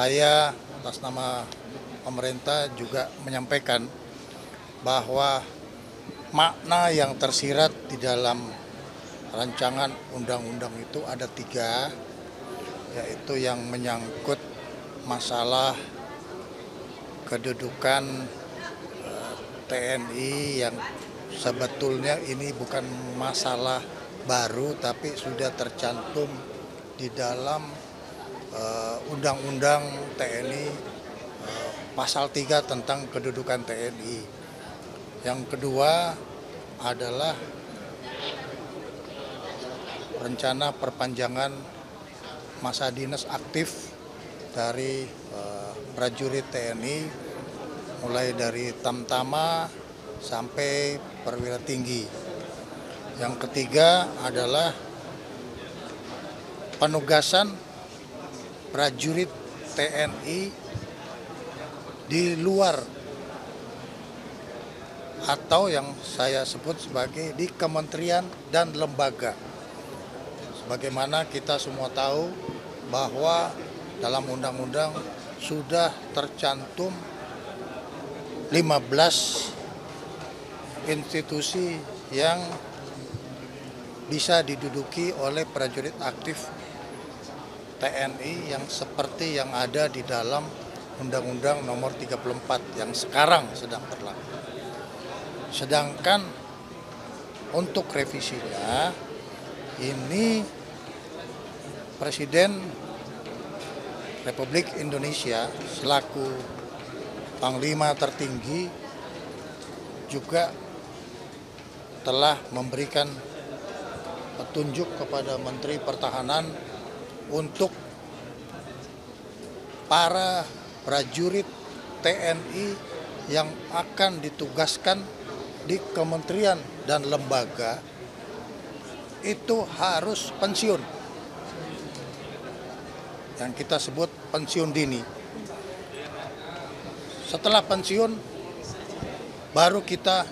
Saya atas nama pemerintah juga menyampaikan bahwa makna yang tersirat di dalam rancangan undang-undang itu ada 3, yaitu yang menyangkut masalah kedudukan TNI yang sebetulnya ini bukan masalah baru tapi sudah tercantum di dalam Undang-Undang TNI pasal 3 tentang kedudukan TNI. Yang kedua adalah rencana perpanjangan masa dinas aktif dari prajurit TNI mulai dari Tamtama sampai perwira tinggi. Yang ketiga adalah penugasan prajurit TNI di luar atau yang saya sebut sebagai di kementerian dan lembaga. Sebagaimana kita semua tahu bahwa dalam undang-undang sudah tercantum 15 institusi yang bisa diduduki oleh prajurit aktif TNI yang seperti yang ada di dalam Undang-Undang Nomor 34 yang sekarang sedang berlaku. Sedangkan untuk revisinya ini Presiden Republik Indonesia selaku Panglima tertinggi juga telah memberikan petunjuk kepada Menteri Pertahanan untuk para prajurit TNI yang akan ditugaskan di kementerian dan lembaga itu harus pensiun, yang kita sebut pensiun dini. Setelah pensiun baru kita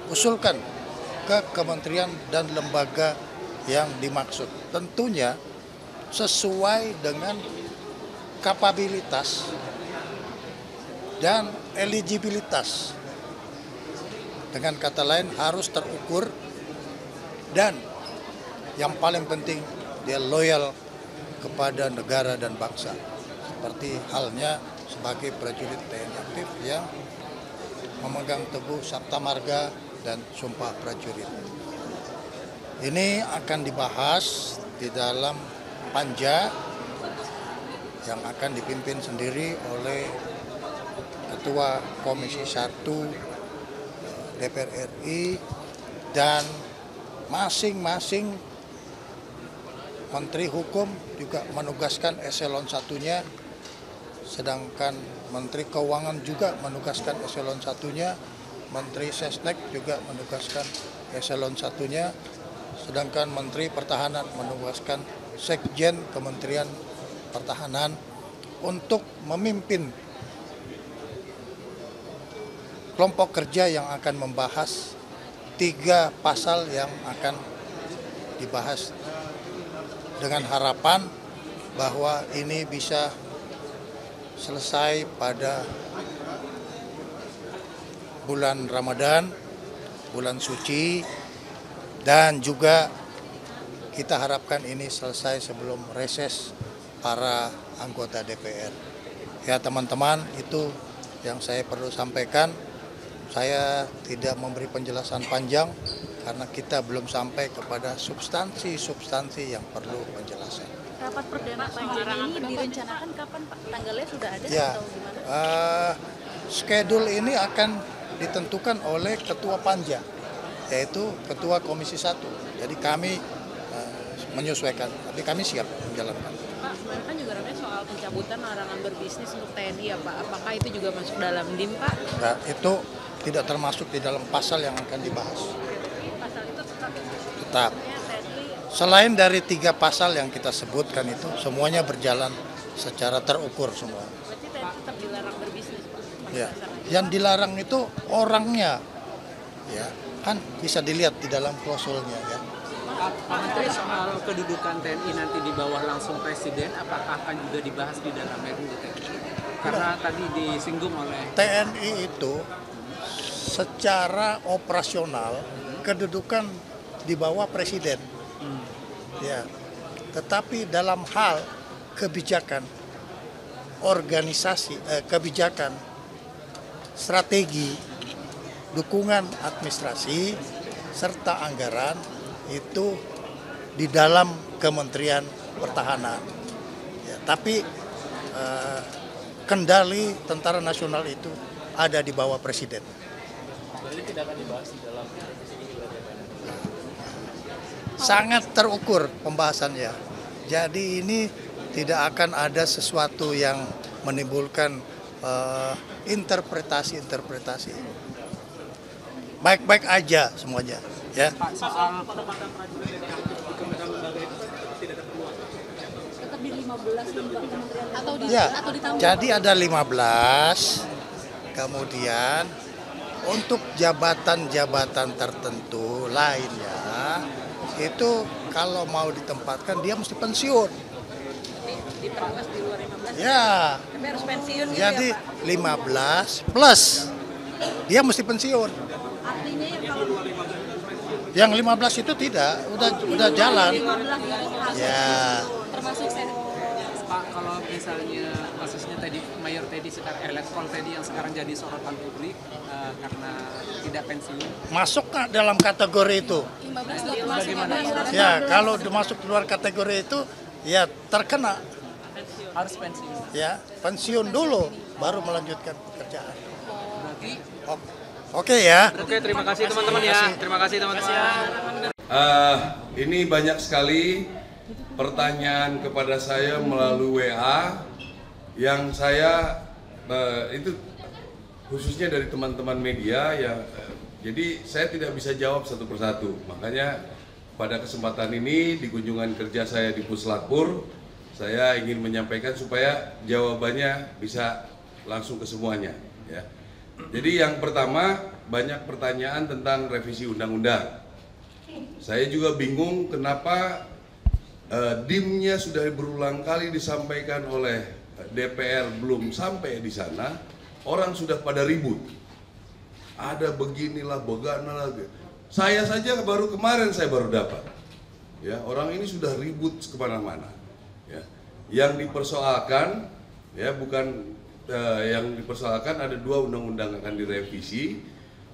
usulkan ke kementerian dan lembaga yang dimaksud. Tentunya sesuai dengan kapabilitas dan eligibilitas. Dengan kata lain harus terukur dan yang paling penting dia loyal kepada negara dan bangsa. Seperti halnya sebagai prajurit TNI aktif yang memegang teguh Sabta Marga dan Sumpah Prajurit. Ini akan dibahas di dalam Panja yang akan dipimpin sendiri oleh Ketua Komisi 1 DPR RI dan masing-masing Menteri Hukum juga menugaskan eselon 1-nya, sedangkan Menteri Keuangan juga menugaskan eselon 1-nya, Menteri Sesnek juga menugaskan eselon 1-nya, sedangkan Menteri Pertahanan menugaskan Sekjen Kementerian Pertahanan untuk memimpin kelompok kerja yang akan membahas 3 pasal yang akan dibahas dengan harapan bahwa ini bisa selesai pada bulan Ramadan, bulan suci, dan juga kita harapkan ini selesai sebelum reses para anggota DPR. Ya teman-teman, itu yang saya perlu sampaikan. Saya tidak memberi penjelasan panjang karena kita belum sampai kepada substansi yang perlu penjelasan. Rapat perdana panja ini direncanakan kapan Pak? Tanggalnya sudah ada Ya, atau gimana? schedule ini akan ditentukan oleh Ketua Panja, yaitu Ketua Komisi 1. Jadi kami menyesuaikan, tapi kami siap menjalankan. Pak, kemarin kan juga ramai soal pencabutan larangan berbisnis untuk TNI ya Pak. Apakah itu juga masuk dalam DIM Pak? Nah, itu tidak termasuk di dalam pasal yang akan dibahas. Pasal itu Tetap. Selain dari 3 pasal yang kita sebutkan itu, semuanya berjalan secara terukur semua. berarti TNI tetap dilarang berbisnis Pak? Ya. Yang dilarang itu orangnya, ya kan bisa dilihat di dalam klausulnya ya. Pak Menteri, soal kedudukan TNI nanti di bawah langsung Presiden, apakah akan juga dibahas di dalam RUU TNI? Karena tadi disinggung oleh TNI itu secara operasional kedudukan di bawah presiden. Ya. Tetapi dalam hal kebijakan organisasi, kebijakan strategi, dukungan administrasi serta anggaran itu di dalam Kementerian Pertahanan. Ya, tapi kendali Tentara Nasional itu ada di bawah presiden. Jadi tidak akan dibahas di dalam revisi ini berarti ya, Pak? Sangat terukur pembahasannya. Jadi ini tidak akan ada sesuatu yang menimbulkan interpretasi-interpretasi. Baik-baik aja semuanya, ya. Pak soal Tetap di 15 lembaga kementerian atau Ya, ditambah? jadi ada 15, kemudian untuk jabatan-jabatan tertentu lainnya, itu kalau mau ditempatkan dia mesti pensiun. Diperluas di luar 15. Ya, Tapi harus pensiun gitu jadi ya Pak? 15 plus dia mesti pensiun. Artinya ya kalau Yang 15 itu tidak, udah jalan. 15 itu harus Ya. termasuk saya. Pak, kalau misalnya kasusnya tadi Mayor Teddy sekarang Elektrol Teddy yang sekarang jadi sorotan publik karena tidak pensiun. Masuk nggak dalam kategori itu? 15 sudah termasuk Bagaimana? Ya, kalau masuk di luar kategori itu, ya terkena. Harus pensiun. Ya, pensiun dulu, baru melanjutkan pekerjaan. Berarti Oke ya. Oke, terima kasih teman-teman ya. Terima kasih teman-teman. Ini banyak sekali pertanyaan kepada saya melalui WA yang saya itu khususnya dari teman-teman media ya. Jadi saya tidak bisa jawab satu persatu. Makanya pada kesempatan ini di kunjungan kerja saya di Puslapur, saya ingin menyampaikan supaya jawabannya bisa langsung ke semuanya. Ya. Jadi yang pertama banyak pertanyaan tentang revisi undang-undang. Saya juga bingung kenapa DIM-nya sudah berulang kali disampaikan oleh DPR belum sampai di sana, orang sudah pada ribut. Ada beginilah, begana lagi. Saya saja baru kemarin saya baru dapat. Ya, orang ini sudah ribut kemana-mana. Ya. Yang dipersoalkan, ya bukan yang dipersoalkan ada 2 undang-undang akan direvisi,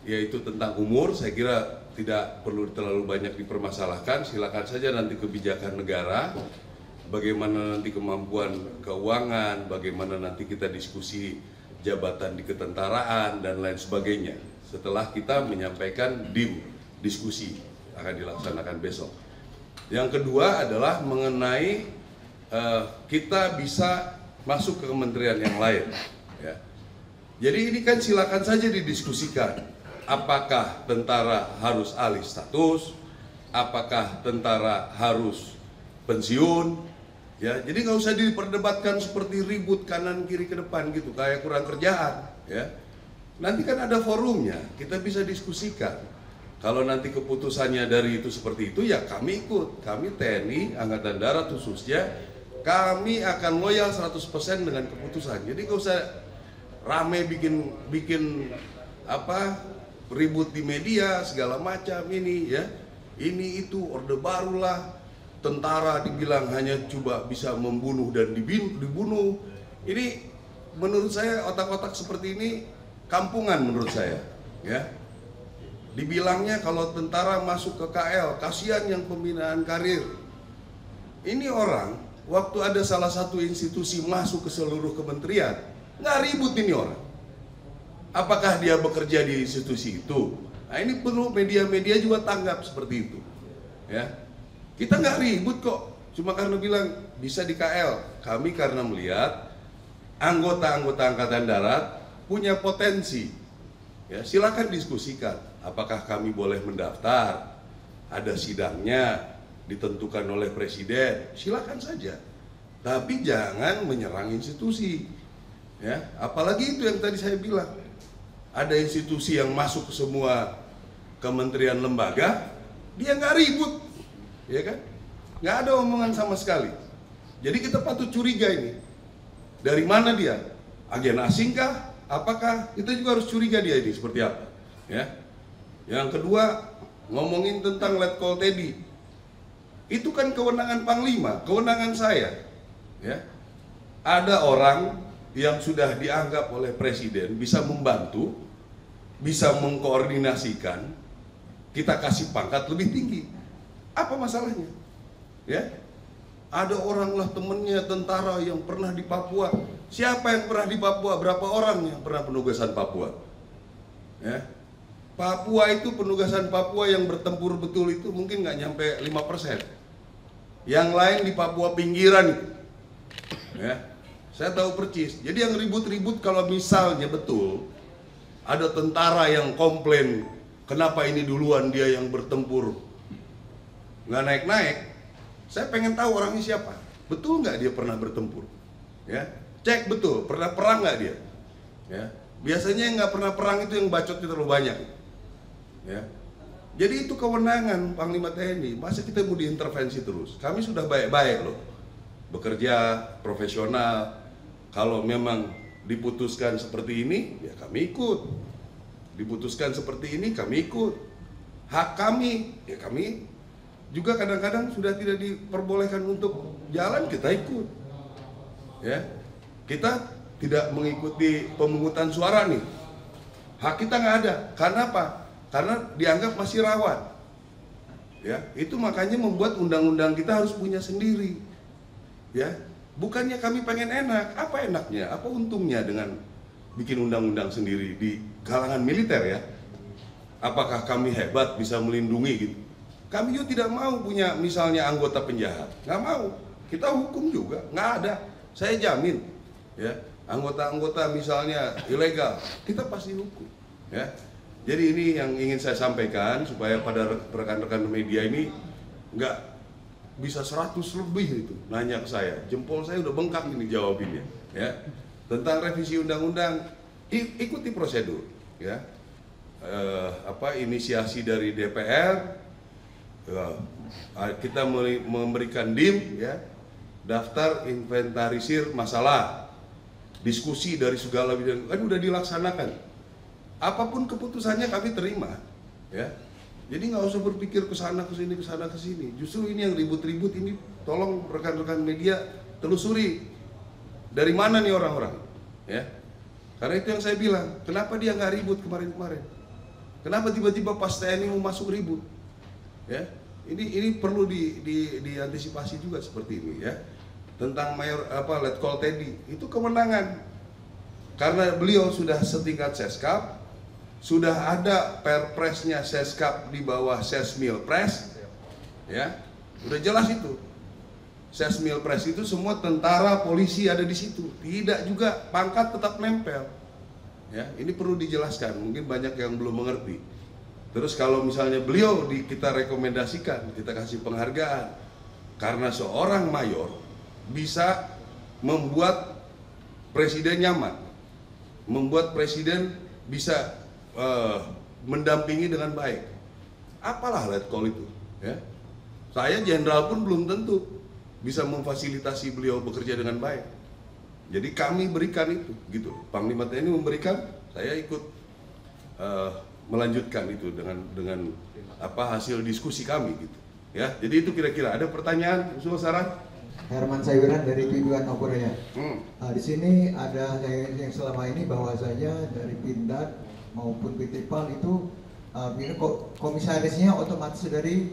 yaitu tentang umur. Saya kira tidak perlu terlalu banyak dipermasalahkan. Silakan saja nanti kebijakan negara, bagaimana nanti kemampuan keuangan, bagaimana nanti kita diskusi jabatan di ketentaraan dan lain sebagainya. Setelah kita menyampaikan DIM, diskusi akan dilaksanakan besok. Yang kedua adalah mengenai kita bisa masuk ke kementerian yang lain. Ya. Jadi ini kan silakan saja didiskusikan. Apakah tentara harus alih status? Apakah tentara harus pensiun? Ya, jadi nggak usah diperdebatkan seperti ribut kanan kiri ke depan gitu, kayak kurang kerjaan. Ya, nanti kan ada forumnya, kita bisa diskusikan. Kalau nanti keputusannya dari itu seperti itu, ya kami ikut. Kami TNI, Angkatan Darat khususnya, kami akan loyal 100% dengan keputusan. Jadi nggak usah rame bikin ribut di media segala macam ini ya. Ini itu orde barulah, tentara dibilang hanya coba bisa membunuh dan dibunuh. Ini menurut saya otak-otak seperti ini kampungan menurut saya ya. Dibilangnya kalau tentara masuk ke KL, kasihan yang pembinaan karir. Ini orang waktu ada salah satu institusi masuk ke seluruh kementerian, nggak ribut ini orang. Apakah dia bekerja di institusi itu? Nah ini perlu media-media juga tanggap seperti itu. Ya, kita nggak ribut kok, cuma karena bilang bisa di KL. Kami karena melihat anggota-anggota Angkatan Darat punya potensi. Ya, silakan diskusikan. Apakah kami boleh mendaftar? Ada sidangnya, ditentukan oleh presiden, silakan saja, tapi jangan menyerang institusi, ya. Apalagi itu yang tadi saya bilang, ada institusi yang masuk ke semua kementerian lembaga, dia nggak ribut, ya kan? Nggak ada omongan sama sekali. Jadi kita patut curiga ini, dari mana dia? Agen asingkah? Apakah? Kita juga harus curiga dia ini seperti apa. Ya. Yang kedua, ngomongin tentang Letkol Teddy. Itu kan kewenangan Panglima, kewenangan saya. Ya. Ada orang yang sudah dianggap oleh Presiden bisa membantu, bisa mengkoordinasikan, kita kasih pangkat lebih tinggi. Apa masalahnya? Ya. Ada orang lah temennya tentara yang pernah di Papua. Siapa yang pernah di Papua? Berapa orang yang pernah penugasan Papua? Ya. Papua itu penugasan Papua yang bertempur betul itu mungkin nggak nyampe 5%. Yang lain di Papua pinggiran itu. Ya. Saya tahu percis. Jadi yang ribut-ribut kalau misalnya betul ada tentara yang komplain, kenapa ini duluan dia yang bertempur nggak naik-naik. Saya pengen tahu orangnya siapa. Betul nggak dia pernah bertempur? Ya, cek betul. Pernah perang nggak dia? Ya, biasanya yang nggak pernah perang itu yang bacotnya terlalu banyak. Ya, jadi itu kewenangan Panglima TNI. Masa kita mau diintervensi terus? Kami sudah baik-baik loh, bekerja profesional. Kalau memang diputuskan seperti ini, ya kami ikut. Diputuskan seperti ini, kami ikut. Hak kami, ya kami juga kadang-kadang sudah tidak diperbolehkan untuk jalan, kita ikut. Ya, kita tidak mengikuti pemungutan suara nih. Hak kita nggak ada. Karena apa? Karena dianggap masih rawan. Ya, itu makanya membuat undang-undang kita harus punya sendiri. Ya, bukannya kami pengen enak. Apa enaknya? Apa untungnya dengan bikin undang-undang sendiri di kalangan militer ya? Apakah kami hebat bisa melindungi gitu? Kami juga tidak mau punya misalnya anggota penjahat, nggak mau. Kita hukum juga, nggak ada. Saya jamin, ya anggota-anggota misalnya ilegal, kita pasti hukum. Ya, jadi ini yang ingin saya sampaikan supaya pada rekan-rekan media ini nggak bisa 100 lebih itu nanya ke saya. Jempol saya udah bengkak ini jawabinnya. Ya, tentang revisi undang-undang, ikuti prosedur. Ya, inisiasi dari DPR. Kita memberikan DIM, ya, daftar inventarisir masalah, diskusi dari segala bidang, kan udah dilaksanakan. Apapun keputusannya kami terima, ya. Jadi nggak usah berpikir kesana kesini kesana kesini. Justru ini yang ribut-ribut ini, tolong rekan-rekan media telusuri dari mana nih orang-orang, ya. Karena itu yang saya bilang, kenapa dia nggak ribut kemarin-kemarin? Kenapa tiba-tiba pas TNI mau masuk ribut? Ya, ini perlu diantisipasi juga seperti ini ya. Tentang Letkol Teddy itu kewenangan. Karena beliau sudah setingkat Seskap, sudah ada perpresnya Seskap di bawah Sesmilpres, ya, udah jelas itu. Sesmilpres itu semua tentara, polisi ada di situ. Tidak juga pangkat tetap nempel. Ya, ini perlu dijelaskan. Mungkin banyak yang belum mengerti. Terus kalau misalnya beliau kita rekomendasikan, kita kasih penghargaan karena seorang mayor bisa membuat presiden nyaman, membuat presiden bisa mendampingi dengan baik. Apalah Letkol itu, ya. Saya jenderal pun belum tentu bisa memfasilitasi beliau bekerja dengan baik. Jadi kami berikan itu, gitu. Panglima TNI memberikan, saya ikut melanjutkan itu dengan hasil diskusi kami gitu ya. Jadi itu kira-kira. Ada pertanyaan, usul, saran? Herman Sayuran dari Tujuan Opuraya. Di sini ada yang selama ini bahwasanya dari Pindad maupun PT PAL itu komisarisnya otomatis dari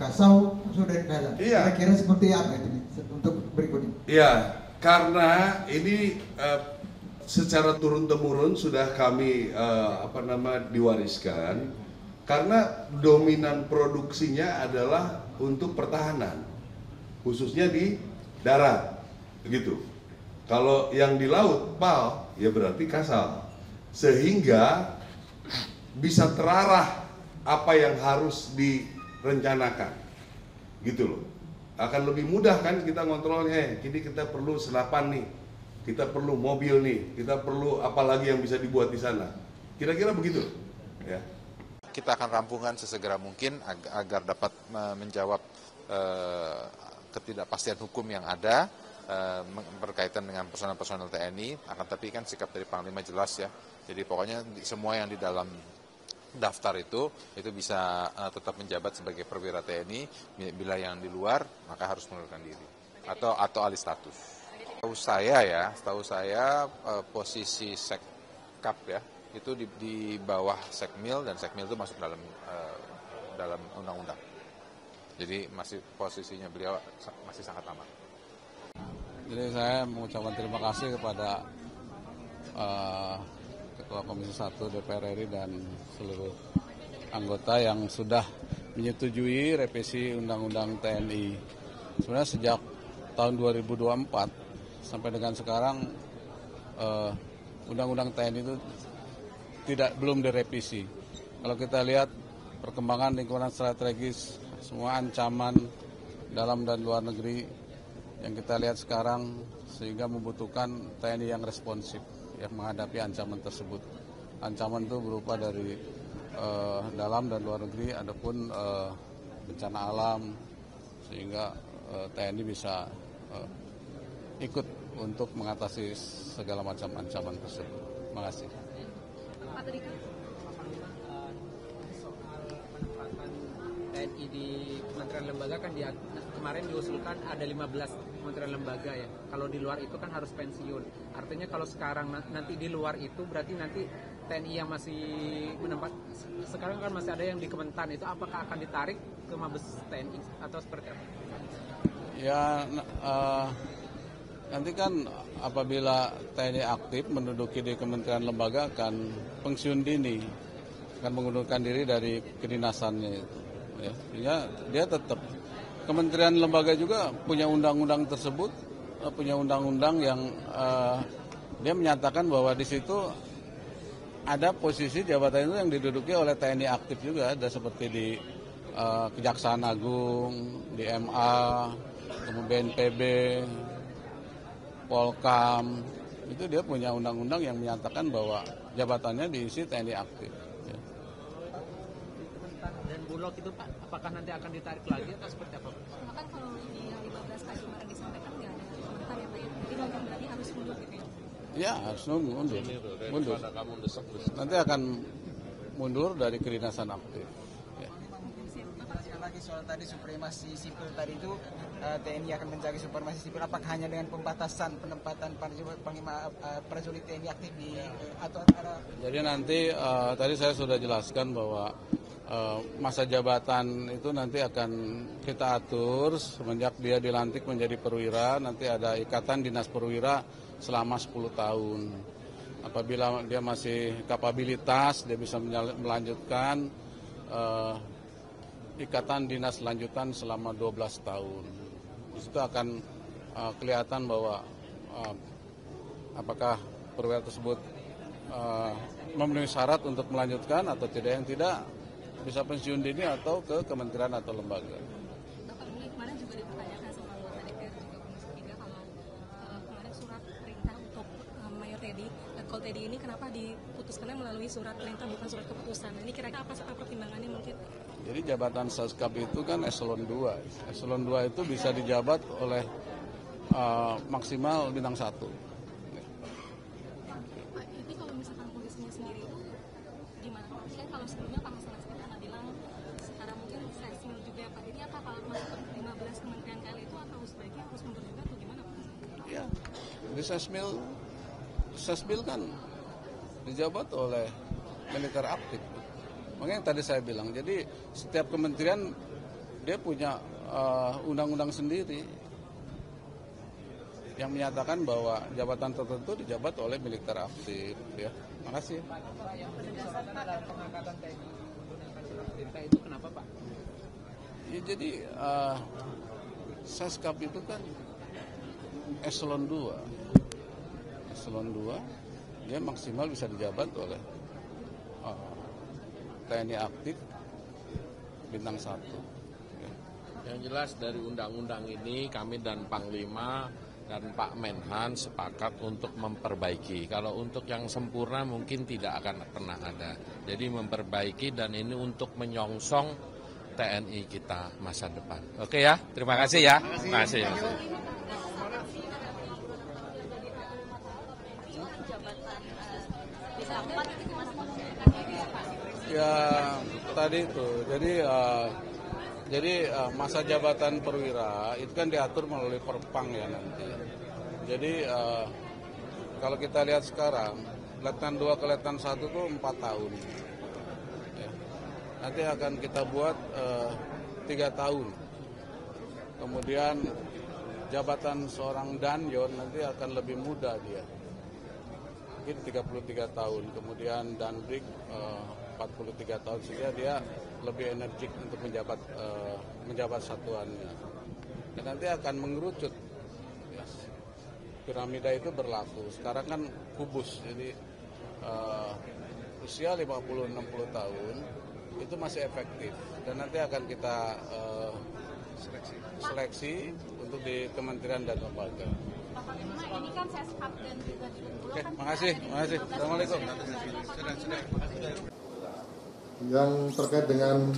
Kasau, dari Kasau. Iya. Kira-kira seperti apa itu untuk berikutnya? Iya, karena ini secara turun-temurun sudah kami diwariskan karena dominan produksinya adalah untuk pertahanan, khususnya di darat, begitu. Kalau yang di laut, PAL, ya berarti Kasal, sehingga bisa terarah apa yang harus direncanakan, gitu loh. Akan lebih mudah kan kita ngontrolnya. Jadi kita perlu senapan nih. Kita perlu mobil nih, kita perlu apa lagi yang bisa dibuat di sana. Kira-kira begitu, ya. Kita akan rampungkan sesegera mungkin agar dapat menjawab ketidakpastian hukum yang ada berkaitan dengan personel-personel TNI, akan tapi kan sikap dari Panglima jelas ya. Jadi pokoknya semua yang di dalam daftar itu bisa tetap menjabat sebagai perwira TNI. Bila yang di luar maka harus mengundurkan diri atau alih status. Setahu saya posisi Sekap ya itu di bawah Sekmil, dan Sekmil itu masuk dalam undang-undang. Jadi posisinya beliau masih sangat aman. Jadi saya mengucapkan terima kasih kepada Ketua Komisi 1 DPR RI dan seluruh anggota yang sudah menyetujui revisi Undang-Undang TNI. Sebenarnya sejak tahun 2024 sampai dengan sekarang Undang-Undang TNI itu belum direvisi. Kalau kita lihat perkembangan lingkungan strategis, semua ancaman dalam dan luar negeri yang kita lihat sekarang, sehingga membutuhkan TNI yang responsif yang menghadapi ancaman tersebut. Ancaman itu berupa dari dalam dan luar negeri, adapun bencana alam, sehingga TNI bisa ikut untuk mengatasi segala macam ancaman tersebut. Terima kasih. TNI di kementerian lembaga kan kemarin diusulkan ada 15 kementerian lembaga ya. Kalau di luar itu kan harus pensiun. Artinya kalau sekarang nanti di luar itu berarti nanti TNI yang masih menempati sekarang kan masih ada yang di Kementan, itu apakah akan ditarik ke Mabes TNI atau seperti apa? Ya nanti kan apabila TNI aktif menduduki di kementerian lembaga akan pensiun dini, akan mengundurkan diri dari kedinasannya itu. Ya, dia tetap kementerian lembaga juga punya undang-undang tersebut, punya undang-undang yang dia menyatakan bahwa di situ ada posisi jabatan itu yang diduduki oleh TNI aktif juga, ada seperti di Kejaksaan Agung, di MA, kemudian BNPB, Polkam, itu dia punya undang-undang yang menyatakan bahwa jabatannya diisi TNI aktif. Dan Bulog itu Pak, apakah nanti akan ditarik lagi atau seperti apa? Bahkan kalau di 15 kali kemarin disampaikan nggak ada komentar ya Pak, jadi mungkin berarti harus mundur gitu ya? Ya harus mundur. Nanti akan mundur dari kedinasan aktif. Lagi soal tadi supremasi sipil tadi itu TNI akan menjaga supremasi sipil, apakah hanya dengan pembatasan penempatan panglima prajurit TNI aktif di atau ada? Jadi nanti tadi saya sudah jelaskan bahwa masa jabatan itu nanti akan kita atur semenjak dia dilantik menjadi perwira, nanti ada ikatan dinas perwira selama 10 tahun. Apabila dia masih kapabilitas, dia bisa melanjutkan ikatan dinas lanjutan selama 12 tahun. Di situ akan kelihatan bahwa apakah perwira tersebut memenuhi syarat untuk melanjutkan atau tidak. Yang tidak bisa pensiun dini atau ke kementerian atau lembaga. Bapak kemarin juga dipertanyakan sama anggota DPR juga Komisi 3 kalau kemarin surat perintah untuk Mayor Teddy, Letkol Teddy ini kenapa diputuskannya melalui surat perintah bukan surat keputusan. Ini kira-kira apa sih pertimbangannya mungkin? Jadi jabatan Seskap itu kan eselon 2. Eselon 2 itu bisa dijabat oleh maksimal bintang 1. Pak, itu kalau misalkan posisinya sendiri itu gimana? Kan kalau sebelumnya Pak Hasan Nasrullah bilang sekarang mungkin Sesmil juga ya Pak. Jadi apa kalau masuk 15 kementerian kali itu atau sebaiknya harus mundur juga atau gimana Pak? Ya, di Sesmil kan dijabat oleh militer aktif. Makanya tadi saya bilang, jadi setiap kementerian dia punya undang-undang sendiri yang menyatakan bahwa jabatan tertentu dijabat oleh militer aktif. Ya, makasih. Itu kenapa Pak? Ya, jadi Seskap itu kan eselon 2. Eselon 2 dia maksimal bisa dijabat oleh TNI aktif bintang 1. Yang jelas dari undang-undang ini kami dan Panglima dan Pak Menhan sepakat untuk memperbaiki. Kalau untuk yang sempurna mungkin tidak akan pernah ada. Jadi memperbaiki dan ini untuk menyongsong TNI kita masa depan. Oke ya, terima kasih ya. Terima kasih. jabatan didapat itu gimana Pak? Ya tadi itu, jadi masa jabatan perwira itu kan diatur melalui Perpang ya nanti. Jadi kalau kita lihat sekarang, Letnan 2 ke Letnan 1 itu 4 tahun. Ya. Nanti akan kita buat 3 tahun. Kemudian jabatan seorang Danyon nanti akan lebih muda dia. Mungkin 33 tahun. Kemudian Danbrik 43 tahun, sehingga dia lebih energik untuk menjabat satuannya. Dan nanti akan mengerucut. Ya. Piramida itu berlaku. Sekarang kan kubus, jadi usia 50-60 tahun itu masih efektif. Dan nanti akan kita seleksi untuk di kementerian dan lembaga. Pak Panglima, ini kan Seskap dan juga di Bengkulu. Oke, makasih. Assalamualaikum. Yang terkait dengan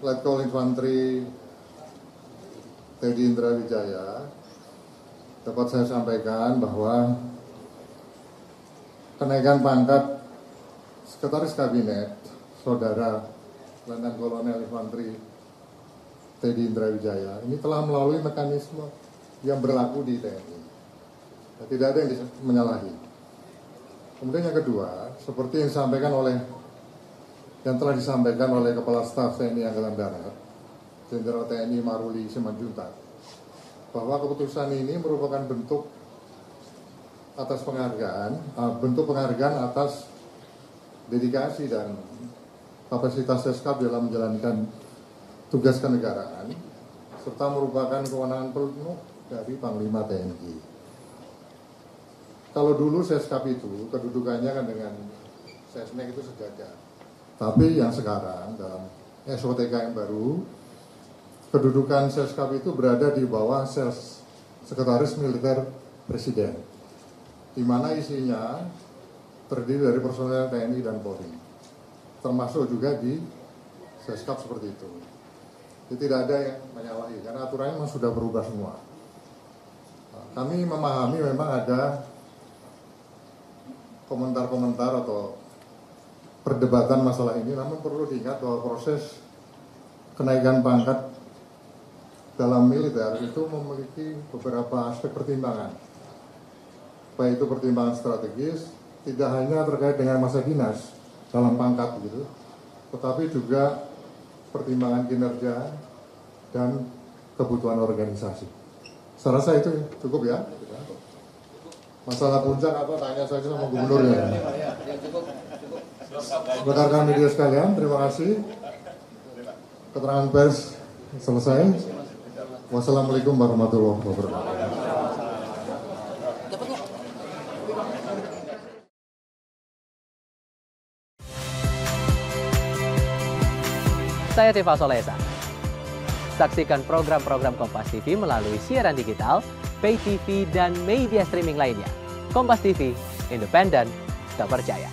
Letkol Infanteri Teddy Indra Wijaya, dapat saya sampaikan bahwa kenaikan pangkat Sekretaris Kabinet Saudara Letnan Kolonel Infanteri Teddy Indra Wijaya ini telah melalui mekanisme yang berlaku di TNI. Tidak ada yang menyalahi. Kemudian yang kedua, seperti yang telah disampaikan oleh Kepala Staf TNI Angkatan Darat, Jenderal TNI Maruli Simanjuntak, bahwa keputusan ini merupakan bentuk penghargaan atas dedikasi dan kapasitas Seskap dalam menjalankan tugas kenegaraan, serta merupakan kewenangan penuh dari Panglima TNI. Kalau dulu Seskap itu kedudukannya kan dengan Sesnek itu sejajar. Tapi yang sekarang dalam SOTK yang baru, kedudukan Seskap itu berada di bawah Sekretaris Militer Presiden, di mana isinya terdiri dari personel TNI dan Polri, termasuk juga di Seskap seperti itu. Jadi tidak ada yang menyalahi, karena aturannya memang sudah berubah semua. Kami memahami memang ada komentar-komentar atau perdebatan masalah ini, namun perlu diingat bahwa proses kenaikan pangkat dalam militer itu memiliki beberapa aspek pertimbangan, baik itu pertimbangan strategis, tidak hanya terkait dengan masa dinas dalam pangkat gitu, tetapi juga pertimbangan kinerja dan kebutuhan organisasi. Saya rasa itu cukup ya. Masalah puncak apa, tanya saja sama gubernurnya. Rekan-rekan media sekalian, terima kasih. Keterangan pers selesai. Wassalamualaikum warahmatullahi wabarakatuh. Saya Tifa Solesa. Saksikan program-program Kompas TV melalui siaran digital, pay TV, dan media streaming lainnya. Kompas TV, independen, terpercaya.